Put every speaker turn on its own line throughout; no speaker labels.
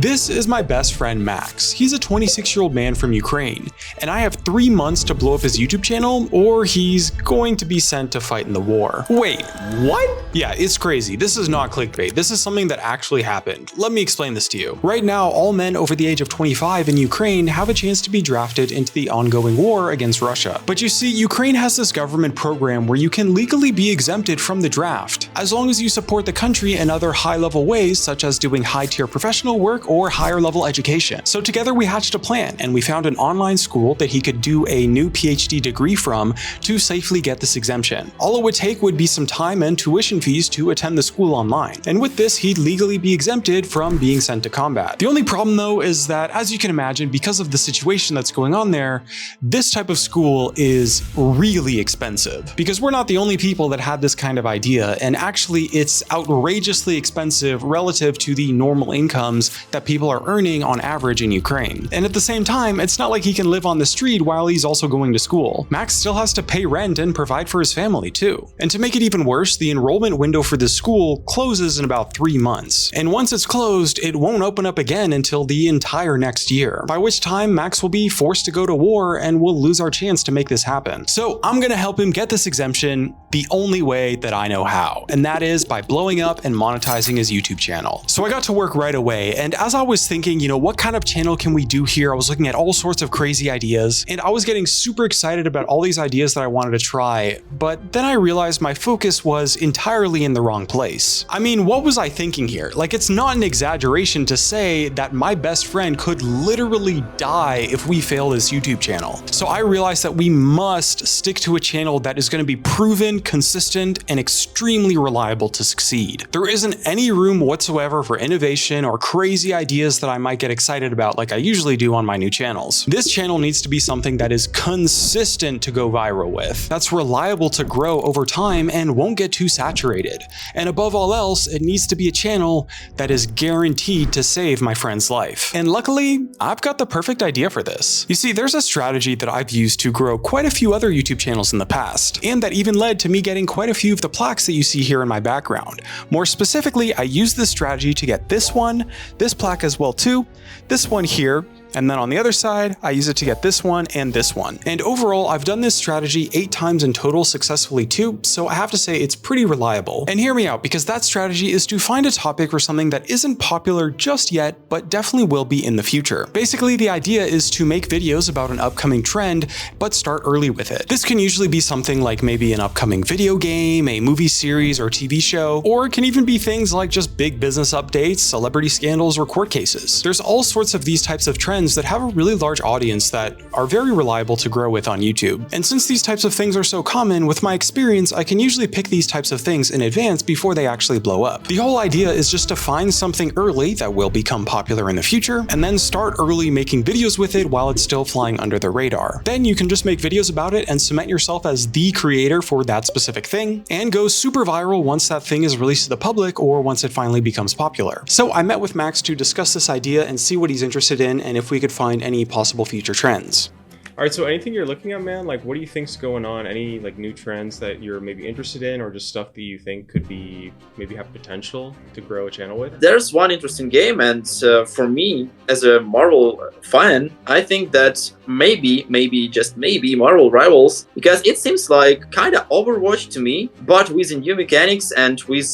This is my best friend Max. He's a 26-year-old man from Ukraine, and I have 3 months to blow up his YouTube channel, or he's going to be sent to fight in the war. Wait, what? Yeah, it's crazy. This is not clickbait. This is something that actually happened. Let me explain this to you. Right now, all men over the age of 25 in Ukraine have a chance to be drafted into the ongoing war against Russia. But you see, Ukraine has this government program where you can legally be exempted from the draft, as long as you support the country in other high-level ways, such as doing high-tier professional work or higher-level education. So together we hatched a plan, and we found an online school that he could do a new PhD degree from to safely get this exemption. All it would take would be some time and tuition fees to attend the school online. And with this, he'd legally be exempted from being sent to combat. The only problem though is that, as you can imagine, because of the situation that's going on there, this type of school is really expensive. Because we're not the only people that had this kind of idea, and actually it's outrageously expensive relative to the normal incomes that people are earning on average in Ukraine. And at the same time, it's not like he can live on the street while he's also going to school. Max still has to pay rent and provide for his family too. And to make it even worse, the enrollment window for this school closes in about 3 months. And once it's closed, it won't open up again until the entire next year, by which time Max will be forced to go to war and we'll lose our chance to make this happen. So I'm gonna help him get this exemption the only way that I know how, and that is by blowing up and monetizing his YouTube channel. So I got to work right away, and as I was thinking, what kind of channel can we do here? I was looking at all sorts of crazy ideas, and I was getting super excited about all these ideas that I wanted to try, but then I realized my focus was entirely in the wrong place. I mean, what was I thinking here? Like, it's not an exaggeration to say that my best friend could literally die if we fail this YouTube channel. So I realized that we must stick to a channel that is going to be proven, consistent, and extremely reliable to succeed. There isn't any room whatsoever for innovation or crazy ideas that I might get excited about like I usually do on my new channels. This channel needs to be something that is consistent to go viral with, that's reliable to grow over time and won't get too saturated. And above all else, it needs to be a channel that is guaranteed to save my friend's life. And luckily, I've got the perfect idea for this. You see, there's a strategy that I've used to grow quite a few other YouTube channels in the past, and that even led to me getting quite a few of the plaques that you see here in my background. More specifically, I used this strategy to get this one, this plaque as well too, this one here, and then on the other side, I use it to get this one and this one. And overall, I've done this strategy 8 times in total successfully too, so I have to say it's pretty reliable. And hear me out, because that strategy is to find a topic or something that isn't popular just yet, but definitely will be in the future. Basically, the idea is to make videos about an upcoming trend, but start early with it. This can usually be something like maybe an upcoming video game, a movie series or TV show, or it can even be things like just big business updates, celebrity scandals, or court cases. There's all sorts of these types of trends that have a really large audience that are very reliable to grow with on YouTube. And since these types of things are so common, with my experience, I can usually pick these types of things in advance before they actually blow up. The whole idea is just to find something early that will become popular in the future, and then start early making videos with it while it's still flying under the radar. Then you can just make videos about it and cement yourself as the creator for that specific thing, and go super viral once that thing is released to the public or once it finally becomes popular. So I met with Max to discuss this idea and see what he's interested in, and if we could find any possible future trends.
All right, so anything you're looking at, man, like what do you think's going on? Any like new trends that you're maybe interested in, or just stuff that you think could be maybe have potential to grow a channel with?
There's one interesting game, and for me, as a Marvel fan, I think that maybe just maybe Marvel Rivals, because it seems like kind of Overwatch to me, but with new mechanics and with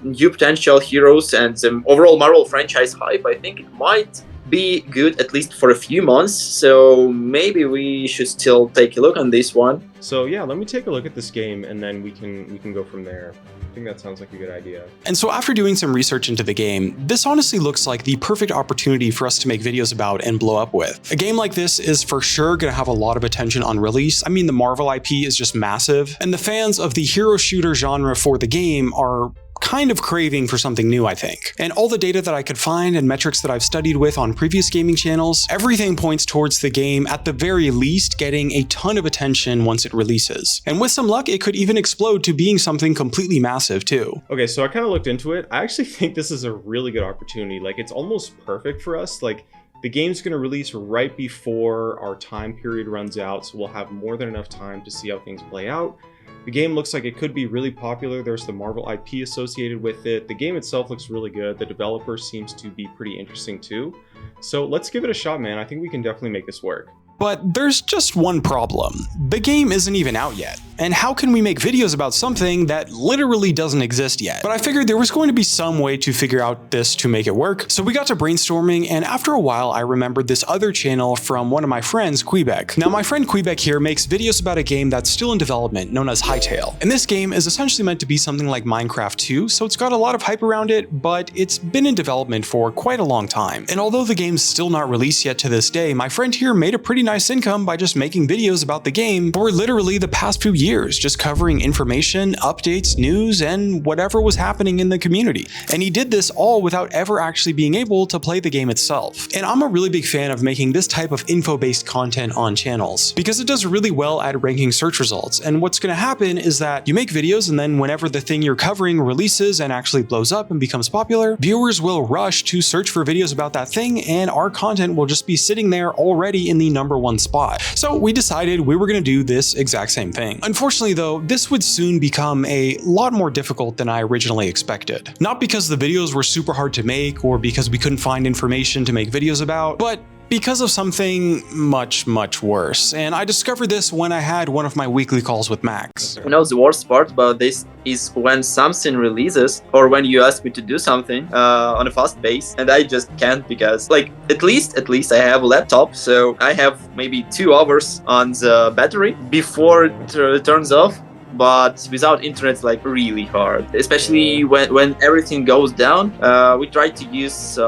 new potential heroes and overall Marvel franchise hype. I think it might be good at least for a few months, so maybe we should still take a look on this one.
So yeah, let me take a look at this game and then we can go from there. I think that sounds like a good idea.
And so after doing some research into the game, this honestly looks like the perfect opportunity for us to make videos about and blow up with. A game like this is for sure going to have a lot of attention on release. I mean, the Marvel IP is just massive, and the fans of the hero shooter genre for the game are kind of craving for something new, I think. And all the data that I could find and metrics that I've studied with on previous gaming channels, everything points towards the game at the very least getting a ton of attention once it releases. And with some luck, it could even explode to being something completely massive too.
Okay, so I kind of looked into it. I actually think this is a really good opportunity. Like, it's almost perfect for us. Like, the game's going to release right before our time period runs out, so we'll have more than enough time to see how things play out. The game looks like it could be really popular. There's the Marvel IP associated with it. The game itself looks really good. The developer seems to be pretty interesting too. So let's give it a shot, man. I think we can definitely make this work.
But there's just one problem. The game isn't even out yet. And how can we make videos about something that literally doesn't exist yet? But I figured there was going to be some way to figure out this to make it work. So we got to brainstorming, and after a while I remembered this other channel from one of my friends, Quebec. Now my friend Quebec here makes videos about a game that's still in development known as Hytale. And this game is essentially meant to be something like Minecraft 2, so it's got a lot of hype around it, but it's been in development for quite a long time. And although the game's still not released yet to this day, my friend here made a pretty nice income by just making videos about the game for literally the past few years, just covering information, updates, news, and whatever was happening in the community. And he did this all without ever actually being able to play the game itself. And I'm a really big fan of making this type of info-based content on channels because it does really well at ranking search results. And what's going to happen is that you make videos, and then whenever the thing you're covering releases and actually blows up and becomes popular, viewers will rush to search for videos about that thing, and our content will just be sitting there already in the #1 spot. So we decided we were going to do this exact same thing. Unfortunately though, this would soon become a lot more difficult than I originally expected. Not because the videos were super hard to make or because we couldn't find information to make videos about, but because of something much, much worse. And I discovered this when I had one of my weekly calls with Max.
You know, the worst part about this is when something releases or when you ask me to do something on a fast pace and I just can't because like at least I have a laptop, so I have maybe 2 hours on the battery before it turns off. But without internet, it's like really hard, especially when everything goes down. We try to use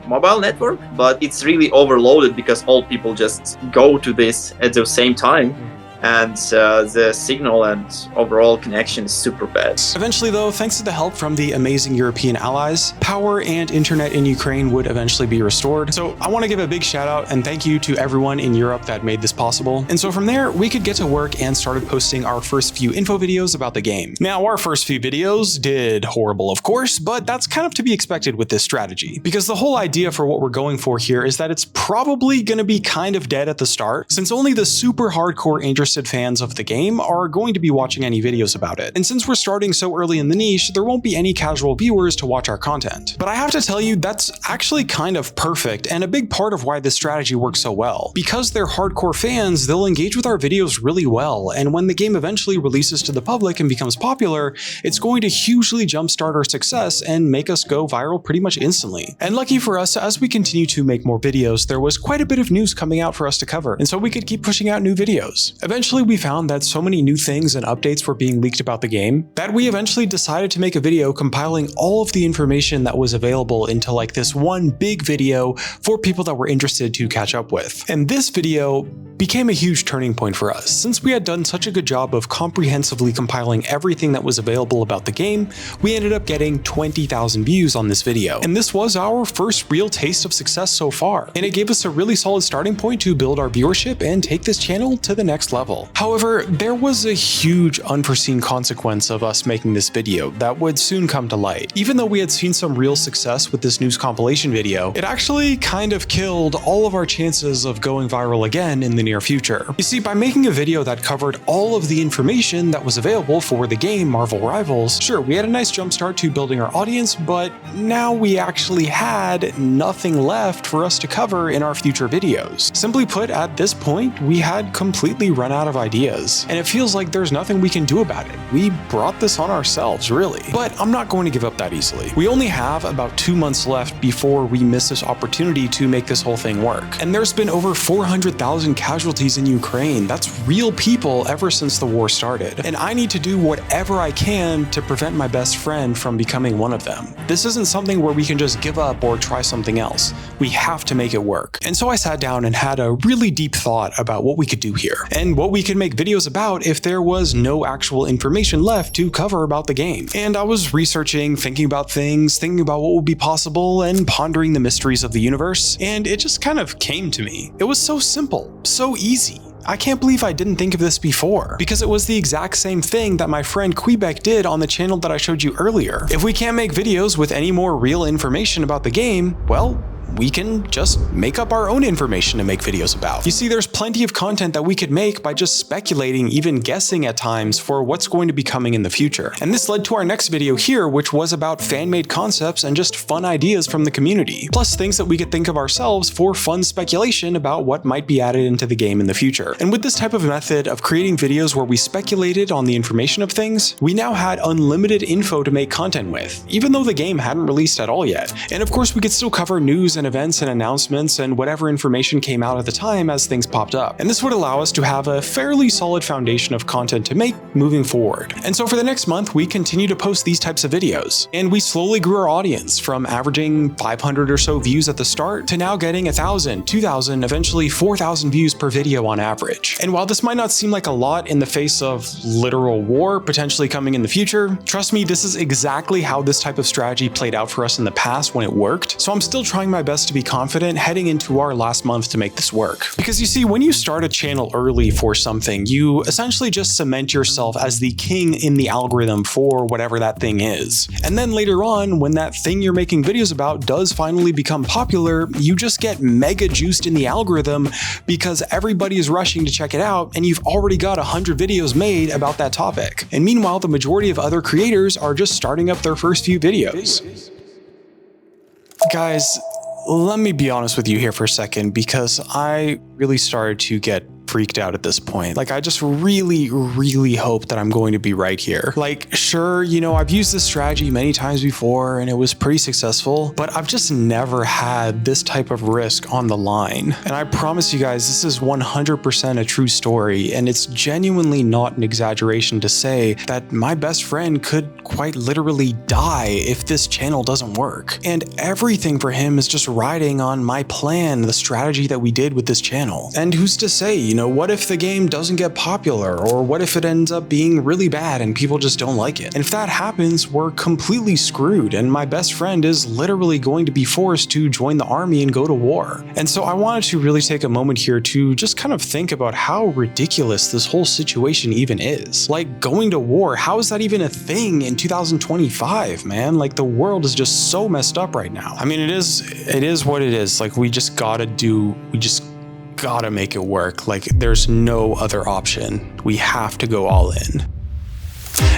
mobile network, but it's really overloaded because all people just go to this at the same time. And the signal and overall connection is super bad.
Eventually though, thanks to the help from the amazing European allies, power and internet in Ukraine would eventually be restored. So I want to give a big shout out and thank you to everyone in Europe that made this possible. And so from there, we could get to work and started posting our first few info videos about the game. Now, our first few videos did horrible, of course, but that's kind of to be expected with this strategy. Because the whole idea for what we're going for here is that it's probably going to be kind of dead at the start, since only the super hardcore interested fans of the game are going to be watching any videos about it. And since we're starting so early in the niche, there won't be any casual viewers to watch our content. But I have to tell you, that's actually kind of perfect and a big part of why this strategy works so well. Because they're hardcore fans, they'll engage with our videos really well, and when the game eventually releases to the public and becomes popular, it's going to hugely jumpstart our success and make us go viral pretty much instantly. And lucky for us, as we continue to make more videos, there was quite a bit of news coming out for us to cover, and so we could keep pushing out new videos. Eventually, we found that so many new things and updates were being leaked about the game that we eventually decided to make a video compiling all of the information that was available into like this one big video for people that were interested to catch up with. And this video became a huge turning point for us. Since we had done such a good job of comprehensively compiling everything that was available about the game, we ended up getting 20,000 views on this video. And this was our first real taste of success so far. And it gave us a really solid starting point to build our viewership and take this channel to the next level. However, there was a huge unforeseen consequence of us making this video that would soon come to light. Even though we had seen some real success with this news compilation video, it actually kind of killed all of our chances of going viral again in the near future. You see, by making a video that covered all of the information that was available for the game Marvel Rivals, sure, we had a nice jumpstart to building our audience, but now we actually had nothing left for us to cover in our future videos. Simply put, at this point, we had completely run out of ideas, and it feels like there's nothing we can do about it. We brought this on ourselves, really. But I'm not going to give up that easily. We only have about 2 months left before we miss this opportunity to make this whole thing work. And there's been over 400,000 casualties in Ukraine. That's real people ever since the war started. And I need to do whatever I can to prevent my best friend from becoming one of them. This isn't something where we can just give up or try something else. We have to make it work. And so I sat down and had a really deep thought about what we could do here and what we could make videos about if there was no actual information left to cover about the game. And I was researching, thinking about things, thinking about what would be possible, and pondering the mysteries of the universe, and it just kind of came to me. It was so simple, so easy. I can't believe I didn't think of this before, because it was the exact same thing that my friend Quebec did on the channel that I showed you earlier. If we can't make videos with any more real information about the game, well, we can just make up our own information to make videos about. You see, there's plenty of content that we could make by just speculating, even guessing at times, for what's going to be coming in the future. And this led to our next video here, which was about fan-made concepts and just fun ideas from the community, plus things that we could think of ourselves for fun speculation about what might be added into the game in the future. And with this type of method of creating videos where we speculated on the information of things, we now had unlimited info to make content with, even though the game hadn't released at all yet. And of course, we could still cover news and events and announcements and whatever information came out at the time as things popped up. And this would allow us to have a fairly solid foundation of content to make moving forward. And so for the next month, we continue to post these types of videos. And we slowly grew our audience from averaging 500 or so views at the start to now getting 1,000, 2,000, eventually 4,000 views per video on average. And while this might not seem like a lot in the face of literal war potentially coming in the future, trust me, this is exactly how this type of strategy played out for us in the past when it worked. So I'm still trying my best to be confident heading into our last month to make this work. Because you see, when you start a channel early for something, you essentially just cement yourself as the king in the algorithm for whatever that thing is. And then later on, when that thing you're making videos about does finally become popular, you just get mega juiced in the algorithm because everybody is rushing to check it out and you've already got 100 videos made about that topic. And meanwhile, the majority of other creators are just starting up their first few videos. Guys, let me be honest with you here for a second, because I really started to get freaked out at this point. Like, I just really hope that I'm going to be right here. Like, sure, you know, I've used this strategy many times before and it was pretty successful, but I've just never had this type of risk on the line. And I promise you guys, this is 100% a true story, and it's genuinely not an exaggeration to say that my best friend could quite literally die if this channel doesn't work. And everything for him is just riding on my plan, the strategy that we did with this channel. And who's to say, you know, what if the game doesn't get popular, or what if it ends up being really bad and people just don't like it? And if that happens, we're completely screwed, and my best friend is literally going to be forced to join the army and go to war. And so I wanted to really take a moment here to just kind of think about how ridiculous this whole situation even is. Like, going to war, how is that even a thing in 2025, man? Like, the world is just so messed up right now. I mean, it is what it is. Like, we just gotta make it work. Like, there's no other option. We have to go all in.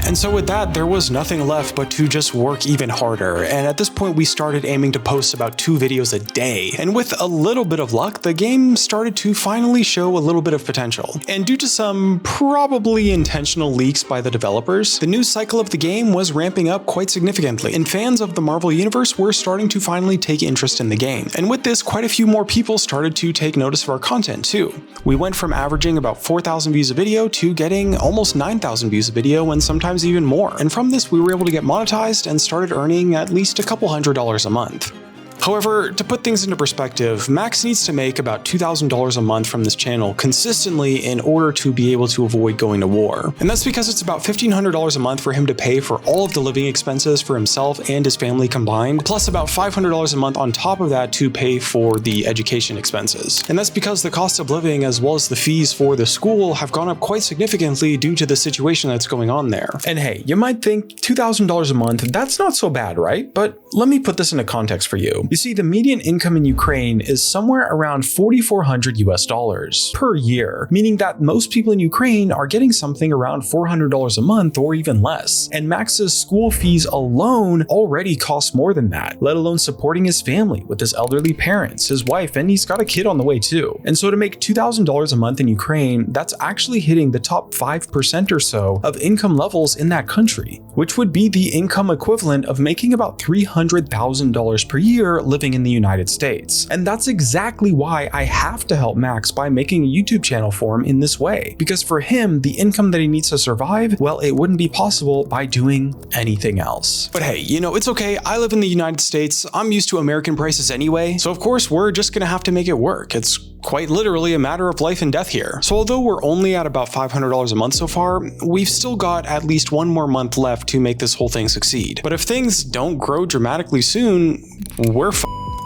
And so with that, there was nothing left but to just work even harder. And at this point, we started aiming to post about 2 videos a day. And with a little bit of luck, the game started to finally show a little bit of potential. And due to some probably intentional leaks by the developers, the news cycle of the game was ramping up quite significantly. And fans of the Marvel Universe were starting to finally take interest in the game. And with this, quite a few more people started to take notice of our content too. We went from averaging about 4,000 views a video to getting almost 9,000 views a video, and sometimes even more. And from this, we were able to get monetized and started earning at least a couple $100s a month. However, to put things into perspective, Max needs to make about $2,000 a month from this channel consistently in order to be able to avoid going to war. And that's because it's about $1,500 a month for him to pay for all of the living expenses for himself and his family combined, plus about $500 a month on top of that to pay for the education expenses. And that's because the cost of living as well as the fees for the school have gone up quite significantly due to the situation that's going on there. And hey, you might think $2,000 a month, that's not so bad, right? But let me put this into context for you. You see, the median income in Ukraine is somewhere around $4,400 per year, meaning that most people in Ukraine are getting something around $400 a month or even less. And Max's school fees alone already cost more than that, let alone supporting his family with his elderly parents, his wife, and he's got a kid on the way too. And so to make $2,000 a month in Ukraine, that's actually hitting the top 5% or so of income levels in that country, which would be the income equivalent of making about $300,000 per year living in the United States. And that's exactly why I have to help Max by making a YouTube channel for him in this way. Because for him, the income that he needs to survive, well, it wouldn't be possible by doing anything else. But hey, you know, it's okay. I live in the United States. I'm used to American prices anyway. So of course, we're just gonna have to make it work. It's quite literally a matter of life and death here. So although we're only at about $500 a month so far, we've still got at least one more month left to make this whole thing succeed. But if things don't grow dramatically soon, we're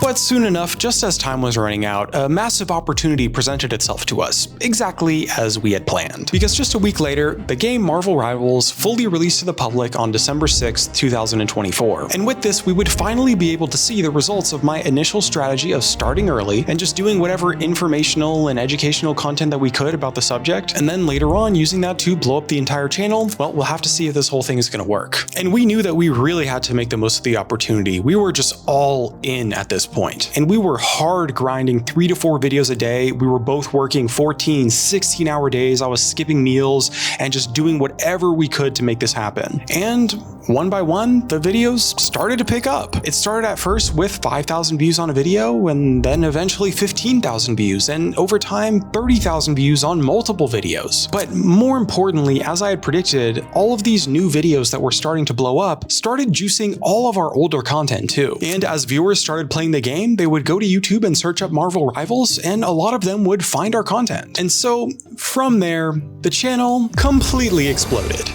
But soon enough, just as time was running out, a massive opportunity presented itself to us, exactly as we had planned. Because just a week later, the game Marvel Rivals fully released to the public on December 6, 2024. And with this, we would finally be able to see the results of my initial strategy of starting early and just doing whatever informational and educational content that we could about the subject, and then later on using that to blow up the entire channel. Well, we'll have to see if this whole thing is going to work. And we knew that we really had to make the most of the opportunity. We were just all in at this point. And we were hard grinding 3 to 4 videos a day. We were both working 14, 16-hour days. I was skipping meals and just doing whatever we could to make this happen. And one by one, the videos started to pick up. It started at first with 5,000 views on a video, and then eventually 15,000 views, and over time 30,000 views on multiple videos. But more importantly, as I had predicted, all of these new videos that were starting to blow up started juicing all of our older content too. And as viewers started playing the game, they would go to YouTube and search up Marvel Rivals, and a lot of them would find our content. And so from there, the channel completely exploded.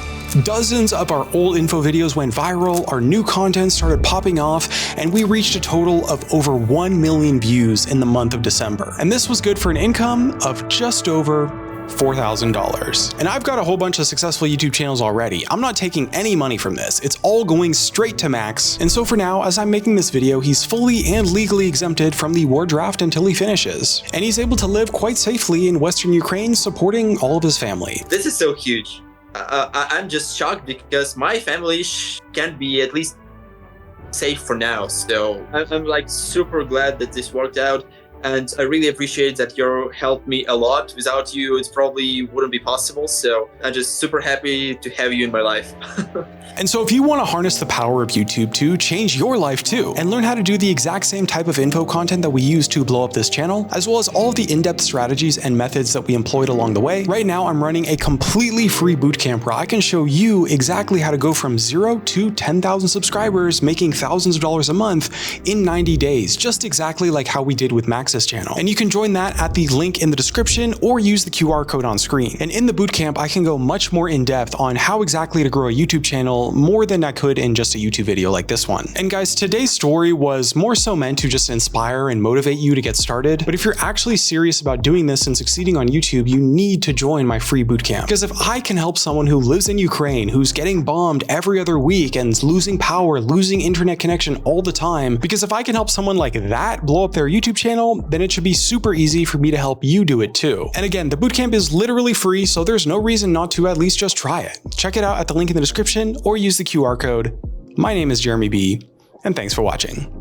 Dozens of our old info videos went viral, our new content started popping off, and we reached a total of over 1 million views in the month of December. And this was good for an income of just over $4,000. And I've got a whole bunch of successful YouTube channels already. I'm not taking any money from this. It's all going straight to Max. And so for now, as I'm making this video, he's fully and legally exempted from the war draft until he finishes. And he's able to live quite safely in Western Ukraine, supporting all of his family.
This is so huge. I'm just shocked because my family can be at least safe for now. So I'm like super glad that this worked out. And I really appreciate that you helped me a lot. Without you, it probably wouldn't be possible. So I'm just super happy to have you in my life.
And so if you want to harness the power of YouTube to change your life too, and learn how to do the exact same type of info content that we use to blow up this channel, as well as all of the in-depth strategies and methods that we employed along the way, right now I'm running a completely free bootcamp where I can show you exactly how to go from 0 to 10,000 subscribers, making thousands of dollars a month in 90 days, just exactly like how we did with Max's channel. And you can join that at the link in the description or use the QR code on screen. And in the bootcamp, I can go much more in depth on how exactly to grow a YouTube channel more than I could in just a YouTube video like this one. And guys, today's story was more so meant to just inspire and motivate you to get started. But if you're actually serious about doing this and succeeding on YouTube, you need to join my free bootcamp. Because if I can help someone who lives in Ukraine, who's getting bombed every other week and losing power, losing internet connection all the time, because if I can help someone like that blow up their YouTube channel, then it should be super easy for me to help you do it too. And again, the bootcamp is literally free, so there's no reason not to at least just try it. Check it out at the link in the description or use the QR code. My name is JeremyB, and thanks for watching.